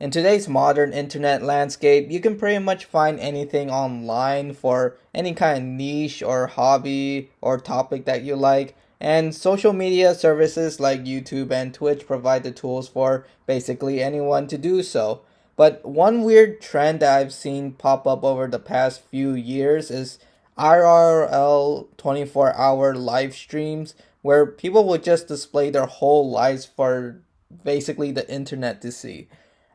In today's modern internet landscape, you can pretty much find anything online for any kind of niche or hobby or topic that you like. And social media services like YouTube and Twitch provide the tools for basically anyone to do so. But one weird trend that I've seen pop up over the past few years is IRL 24-hour live streams where people will just display their whole lives for basically the internet to see.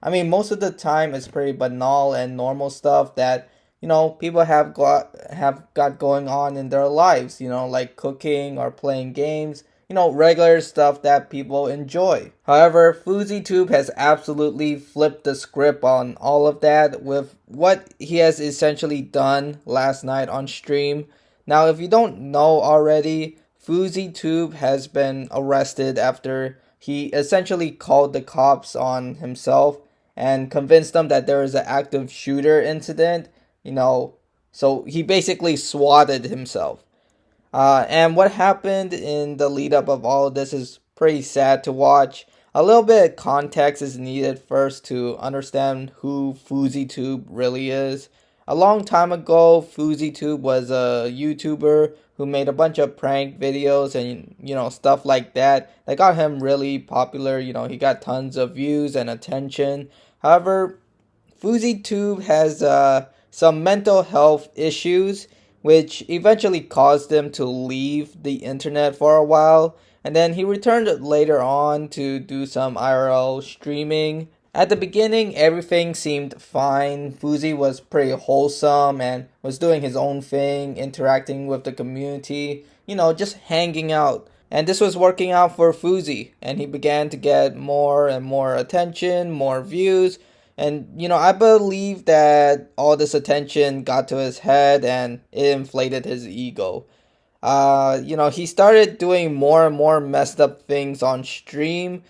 I mean, most of the time it's pretty banal and normal stuff that people have got going on in their lives. Like cooking or playing games. Regular stuff that people enjoy. However, FouseyTube has absolutely flipped the script on all of that with what he has essentially done last night on stream. Now, if you don't know already, FouseyTube has been arrested after he essentially called the cops on himself and convinced them that there is an active shooter incident, so he basically swatted himself. And what happened in the lead up of all of this is pretty sad to watch. A little bit of context is needed first to understand who FouseyTube really is. A long time ago, FouseyTube was a YouTuber who made a bunch of prank videos and stuff like that. That got him really popular. He got tons of views and attention. However, FouseyTube has some mental health issues, which eventually caused him to leave the internet for a while. And then he returned later on to do some IRL streaming. At the beginning, everything seemed fine. Fousey was pretty wholesome and was doing his own thing, interacting with the community, just hanging out. And this was working out for Fousey, and he began to get more and more attention, more views. And, I believe that all this attention got to his head and it inflated his ego. He started doing more and more messed up things on stream.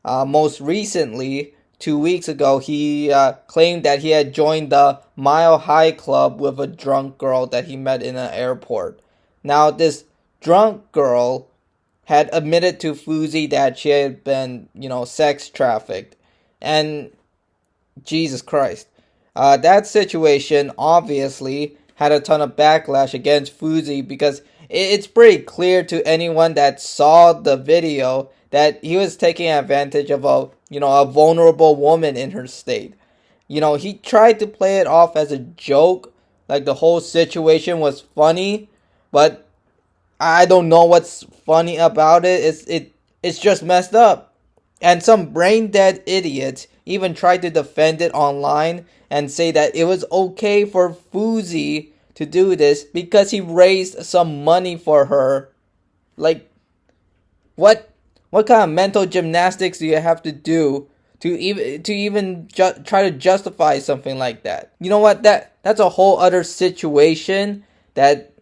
Most recently, 2 weeks ago, he claimed that he had joined the Mile High Club with a drunk girl that he met in an airport. Now, this drunk girl had admitted to Fousey that she had been, sex trafficked. And Jesus Christ. That situation obviously had a ton of backlash against Fousey because it's pretty clear to anyone that saw the video that he was taking advantage of a vulnerable woman in her state. He tried to play it off as a joke, like the whole situation was funny, but I don't know what's funny about it. It's just messed up. And some brain dead idiots even tried to defend it online and say that it was okay for Fousey to do this because he raised some money for her. Like, what kind of mental gymnastics do you have to do to even try to justify something like that? You know what? That's a whole other situation that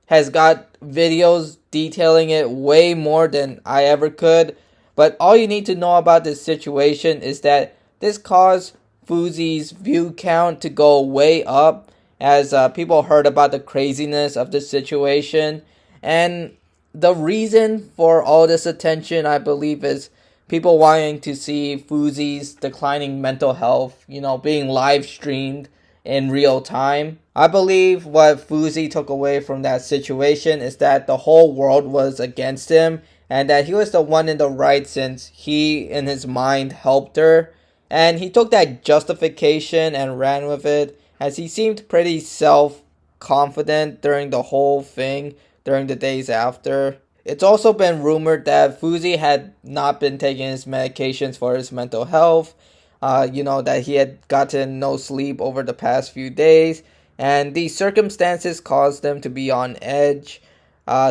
has got videos detailing it way more than I ever could. But all you need to know about this situation is that this caused Fousey's view count to go way up as people heard about the craziness of the situation. And the reason for all this attention, I believe, is people wanting to see Fousey's declining mental health, being live streamed in real time. I believe what Fousey took away from that situation is that the whole world was against him and that he was the one in the right since he, in his mind, helped her. And he took that justification and ran with it, as he seemed pretty self-confident during the whole thing, during the days after. It's also been rumored that Fousey had not been taking his medications for his mental health, that he had gotten no sleep over the past few days, and these circumstances caused him to be on edge.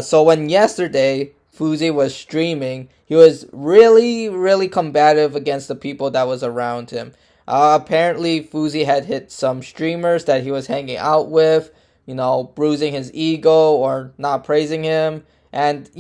So when yesterday Fousey was streaming, he was really, really combative against the people that was around him. Apparently, Fousey had hit some streamers that he was hanging out with, bruising his ego or not praising him. And,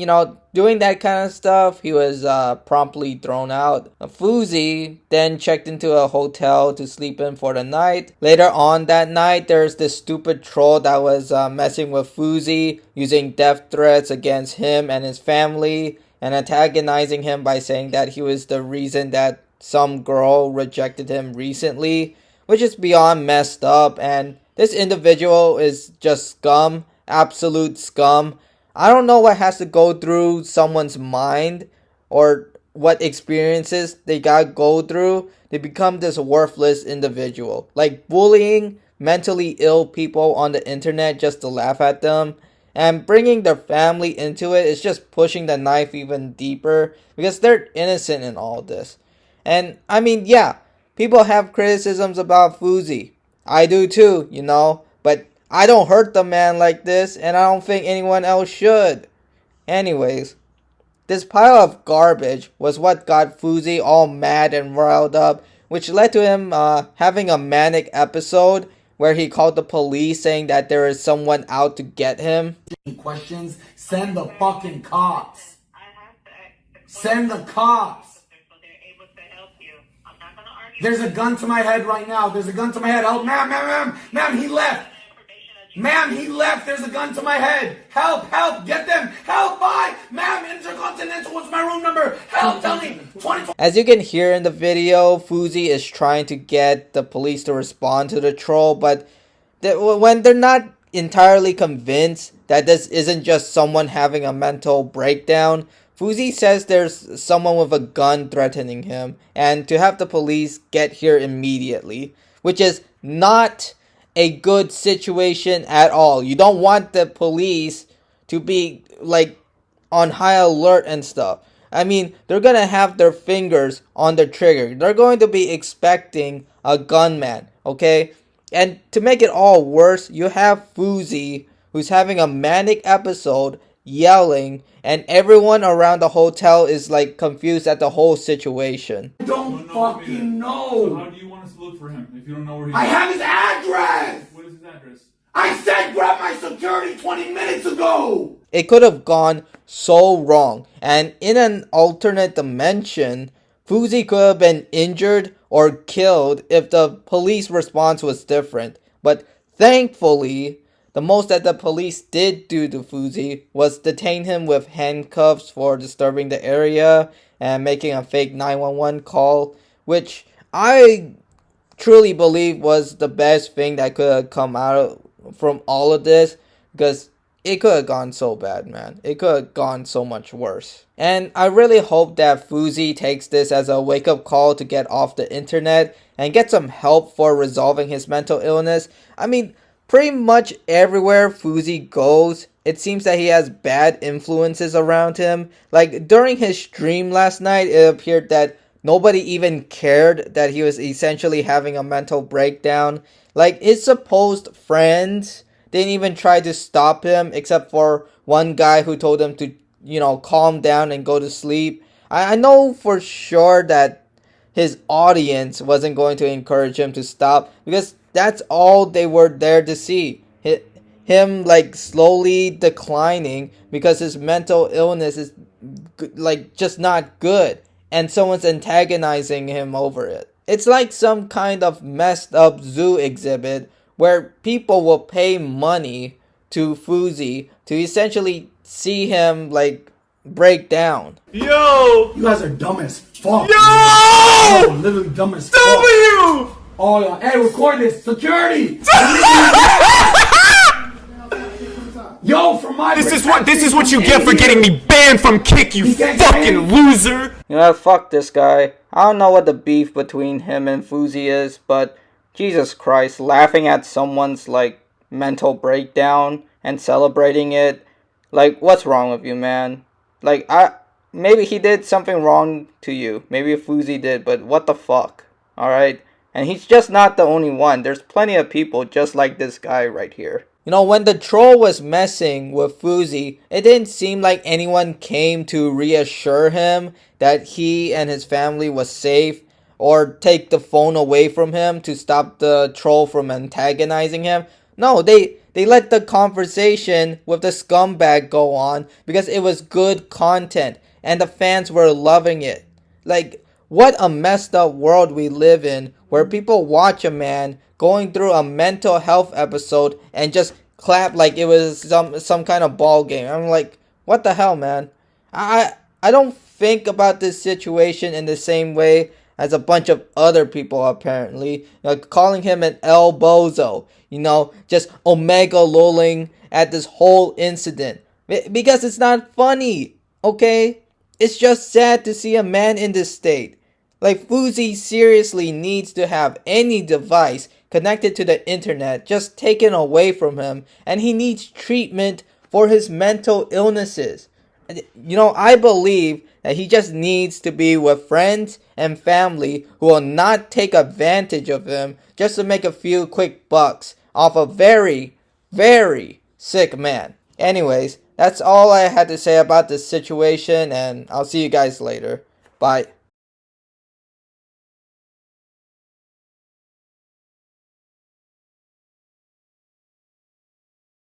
doing that kind of stuff, he was promptly thrown out. Fousey then checked into a hotel to sleep in for the night. Later on that night, there's this stupid troll that was messing with Fousey, using death threats against him and his family, and antagonizing him by saying that he was the reason that some girl rejected him recently, which is beyond messed up, and this individual is just scum, absolute scum. I don't know what has to go through someone's mind or what experiences they gotta go through to become this worthless individual. Like bullying mentally ill people on the internet just to laugh at them and bringing their family into it is just pushing the knife even deeper because they're innocent in all this. And I mean, yeah, people have criticisms about Fousey. I do too, but I don't hurt the man like this, and I don't think anyone else should. Anyways, this pile of garbage was what got Fousey all mad and riled up, which led to him having a manic episode where he called the police saying that there is someone out to get him. Questions, send the fucking cops. Send the cops. There's a gun to my head right now. There's a gun to my head. Help, ma'am, he left. Ma'am, he left. There's a gun to my head. Help, get them. Help, bye. Ma'am, Intercontinental, what's my room number? Help, tell me. 24. As you can hear in the video, Fousey is trying to get the police to respond to the troll, but when they're not entirely convinced that this isn't just someone having a mental breakdown, Fousey says there's someone with a gun threatening him and to have the police get here immediately, which is not a good situation at all. You don't want the police to be like on high alert and stuff. I mean, they're gonna have their fingers on the trigger. They're going to be expecting a gunman, okay? And to make it all worse, you have Fousey who's having a manic episode yelling, and everyone around the hotel is like confused at the whole situation. I don't fucking know. So how do you want us to look for him if you don't know where he is? I have his address. What is his address? I said grab my security 20 minutes ago. It could have gone so wrong, and in an alternate dimension, Fousey could have been injured or killed if the police response was different. But thankfully, the most that the police did do to Fousey was detain him with handcuffs for disturbing the area and making a fake 911 call, which I truly believe was the best thing that could have come out from all of this, because it could have gone so bad, man. It could have gone so much worse. And I really hope that Fousey takes this as a wake-up call to get off the internet and get some help for resolving his mental illness. I mean, pretty much everywhere Fousey goes, it seems that he has bad influences around him. Like, during his stream last night, it appeared that nobody even cared that he was essentially having a mental breakdown. Like, his supposed friends didn't even try to stop him, except for one guy who told him to, calm down and go to sleep. I know for sure that his audience wasn't going to encourage him to stop, because that's all they were there to see. Him, like, slowly declining because his mental illness is, like, just not good. And someone's antagonizing him over it. It's like some kind of messed up zoo exhibit where people will pay money to Fousey to essentially see him, like, break down. Yo! You guys are dumb as fuck. Yo! Yo, literally dumb as fuck. W! Oh, yeah. Hey, record this. Security! Yo, from my This is what you get for getting me banned from Kick, you fucking loser! Fuck this guy. I don't know what the beef between him and Fousey is, but Jesus Christ, laughing at someone's, like, mental breakdown and celebrating it. Like, what's wrong with you, man? Like, maybe he did something wrong to you. Maybe Fousey did, but what the fuck? Alright? And he's just not the only one. There's plenty of people just like this guy right here. When the troll was messing with Fousey, it didn't seem like anyone came to reassure him that he and his family was safe, or take the phone away from him to stop the troll from antagonizing him. No, they let the conversation with the scumbag go on because it was good content and the fans were loving it. Like, what a messed up world we live in, where people watch a man going through a mental health episode and just clap like it was some kind of ball game. I'm like, what the hell, man? I don't think about this situation in the same way as a bunch of other people apparently, calling him an El Bozo, just omega lolling at this whole incident. Because it's not funny, okay? It's just sad to see a man in this state. Like, Fousey seriously needs to have any device connected to the internet just taken away from him, and he needs treatment for his mental illnesses. I believe that he just needs to be with friends and family who will not take advantage of him just to make a few quick bucks off a very, very sick man. Anyways, that's all I had to say about this situation, and I'll see you guys later. Bye.